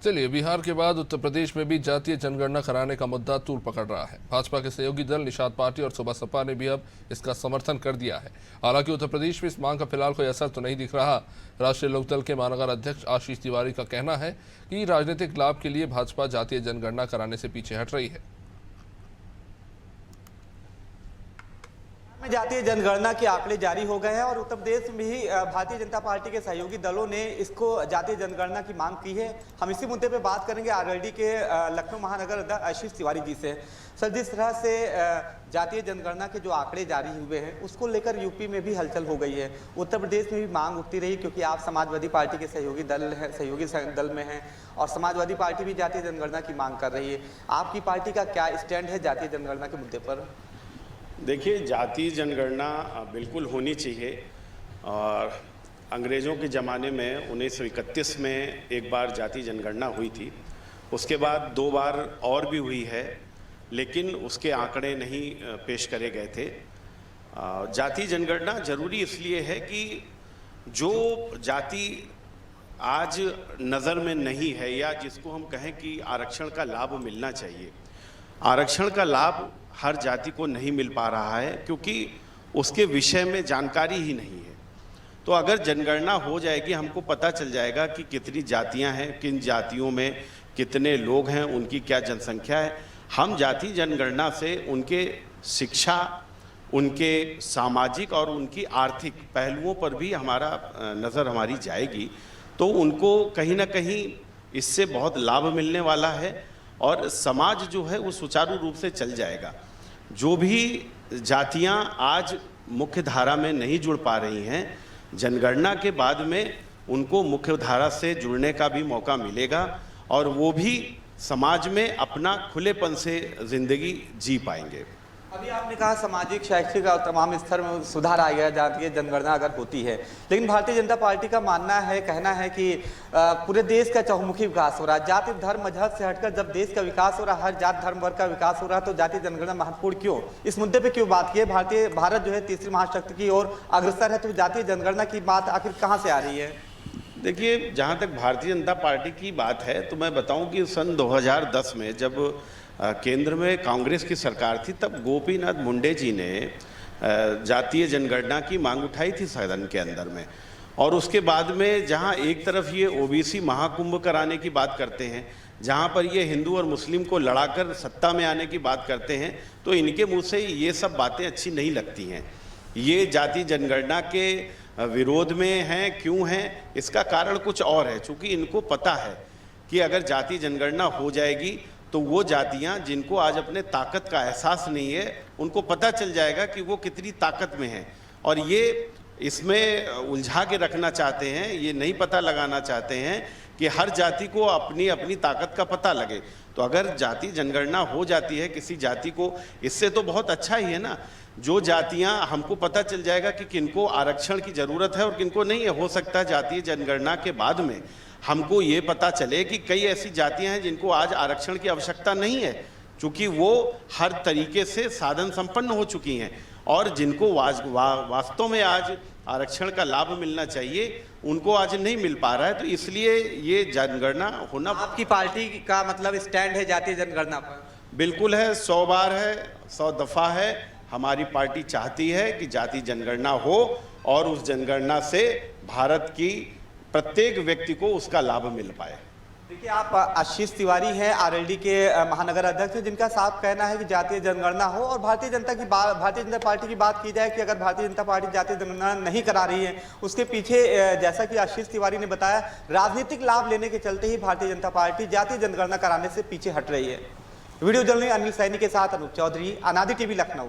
चलिए, बिहार के बाद उत्तर प्रदेश में भी जातीय जनगणना कराने का मुद्दा तूल पकड़ रहा है। भाजपा के सहयोगी दल निषाद पार्टी और सुबह सपा ने भी अब इसका समर्थन कर दिया है। हालांकि उत्तर प्रदेश में इस मांग का फिलहाल कोई असर तो नहीं दिख रहा। राष्ट्रीय लोकदल के महानगर अध्यक्ष आशीष तिवारी का कहना है कि राजनीतिक लाभ के लिए भाजपा जातीय जनगणना कराने से पीछे हट रही है। जातीय जनगणना के आंकड़े जारी हो गए हैं और उत्तर प्रदेश में भी भारतीय जनता पार्टी के सहयोगी दलों ने इसको जातीय जनगणना की मांग की है। हम इसी मुद्दे पे बात करेंगे आरएलडी के लखनऊ महानगर अध्यक्ष आशीष तिवारी जी से। सर, जिस तरह से जातीय जनगणना के जो आंकड़े जारी हुए हैं उसको लेकर यूपी में भी हलचल हो गई है, उत्तर प्रदेश में भी मांग उठती रही, क्योंकि आप समाजवादी पार्टी के सहयोगी दल में हैं और समाजवादी पार्टी भी जातीय जनगणना की मांग कर रही है। आपकी पार्टी का क्या स्टैंड है जातीय जनगणना के मुद्दे पर? देखिए, जातीय जनगणना बिल्कुल होनी चाहिए और अंग्रेज़ों के ज़माने में 1931 में एक बार जातीय जनगणना हुई थी। उसके बाद 2 बार और भी हुई है, लेकिन उसके आंकड़े नहीं पेश करे गए थे। जातीय जनगणना ज़रूरी इसलिए है कि जो जाति आज नज़र में नहीं है या जिसको हम कहें कि आरक्षण का लाभ मिलना चाहिए, आरक्षण का लाभ हर जाति को नहीं मिल पा रहा है क्योंकि उसके विषय में जानकारी ही नहीं है। तो अगर जनगणना हो जाएगी, हमको पता चल जाएगा कि कितनी जातियां हैं, किन जातियों में कितने लोग हैं, उनकी क्या जनसंख्या है। हम जातीय जनगणना से उनके शिक्षा, उनके सामाजिक और उनकी आर्थिक पहलुओं पर भी नज़र हमारी जाएगी, तो उनको कहीं ना कहीं इससे बहुत लाभ मिलने वाला है और समाज जो है वो सुचारू रूप से चल जाएगा। जो भी जातियां आज मुख्य धारा में नहीं जुड़ पा रही हैं, जनगणना के बाद में उनको मुख्य धारा से जुड़ने का भी मौका मिलेगा और वो भी समाज में अपना खुलेपन से ज़िंदगी जी पाएंगे। अभी आपने कहा सामाजिक, शैक्षिक और तमाम स्तर में सुधार आएगा जातीय जनगणना अगर होती है, लेकिन भारतीय जनता पार्टी का कहना है कि पूरे देश का चहुमुखी विकास हो रहा है। जाति धर्म मजहब से हटकर जब देश का विकास हो रहा है, हर जाति धर्म वर्ग का विकास हो रहा है, तो जातीय जनगणना महत्वपूर्ण क्यों? इस मुद्दे पर क्यों बात की है? भारत जो है तीसरी महाशक्ति की ओर अग्रसर है, तो जातीय जनगणना की बात आखिर कहाँ से आ रही है? देखिए, जहाँ तक भारतीय जनता पार्टी की बात है तो मैं बताऊँ कि सन 2010 में जब केंद्र में कांग्रेस की सरकार थी, तब गोपीनाथ मुंडे जी ने जातीय जनगणना की मांग उठाई थी सदन के अंदर में। और उसके बाद में जहां एक तरफ ये ओबीसी महाकुंभ कराने की बात करते हैं, जहां पर ये हिंदू और मुस्लिम को लड़ाकर सत्ता में आने की बात करते हैं, तो इनके मुंह से ये सब बातें अच्छी नहीं लगती हैं। ये जातीय जनगणना के विरोध में हैं, क्यों हैं? इसका कारण कुछ और है। चूँकि इनको पता है कि अगर जातीय जनगणना हो जाएगी तो वो जातियां जिनको आज अपने ताकत का एहसास नहीं है, उनको पता चल जाएगा कि वो कितनी ताकत में हैं और ये इसमें उलझा के रखना चाहते हैं। ये नहीं पता लगाना चाहते हैं कि हर जाति को अपनी अपनी ताकत का पता लगे। तो अगर जातीय जनगणना हो जाती है किसी जाति को, इससे तो बहुत अच्छा ही है ना। जो जातियां, हमको पता चल जाएगा कि किनको आरक्षण की ज़रूरत है और किनको नहीं है। हो सकता है जातीय जनगणना के बाद में हमको ये पता चले कि कई ऐसी जातियां हैं जिनको आज आरक्षण की आवश्यकता नहीं है, क्योंकि वो हर तरीके से साधन संपन्न हो चुकी हैं और जिनको वास्तव में आज आरक्षण का लाभ मिलना चाहिए, उनको आज नहीं मिल पा रहा है। तो इसलिए ये जनगणना होना। आपकी पार्टी का मतलब स्टैंड है जातीय जनगणना पर? बिल्कुल है, 100 बार है, 100 दफ़ा है। हमारी पार्टी चाहती है कि जातीय जनगणना हो और उस जनगणना से भारत की प्रत्येक व्यक्ति को उसका लाभ मिल पाए। देखिए, आप आशीष तिवारी हैं, आरएलडी के महानगर अध्यक्ष हैं, जिनका साफ कहना है कि जातीय जनगणना हो। और भारतीय जनता पार्टी की बात की जाए कि अगर भारतीय जनता पार्टी जातीय जनगणना नहीं करा रही है, उसके पीछे जैसा कि आशीष तिवारी ने बताया, राजनीतिक लाभ लेने के चलते ही भारतीय जनता पार्टी जातीय जनगणना कराने से पीछे हट रही है। वीडियो जर्नलिस्ट अनिल सैनी के साथ अनूप चौधरी, अनादि टीवी, लखनऊ।